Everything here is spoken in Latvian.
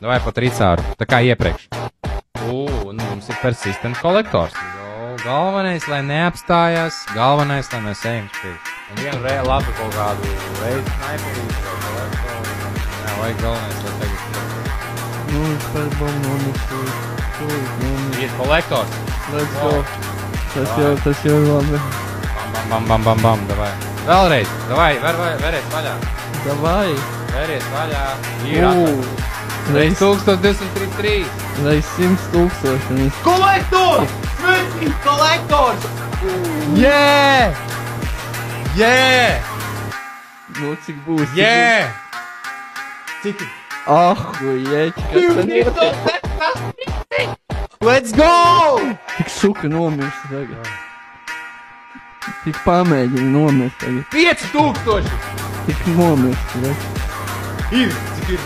Davai pat ricāru. Tā kā iepriekš. Nu mums ir persistent kolektors. Galvenais, lai neapstājās. Galvenais, lai mēs ejam spīk. Un vienu labi kaut kādu reizi snaiperīšu vai kolektoru. Jā, vajag galvenais, lai tagad spīk. Nu, es par bombu nomestu. Ir kolektors. Let's go. Tas jau ir labi. Bam, davai. Vēlreiz, davai, vēries vaļā. Davai. Vēries vaļā. Ir atvērt. Reiz 1233. Reiz 100,000. Kolektors! Svetīgi kolektors! Jē! Nu, cik būs? Cik? Jeķi, kas tad ir? Let's go! Tik suka nomirst tagad. Tik pamēģina nomirst tagad. 5000! Tik nomirst, Ir, cik ir?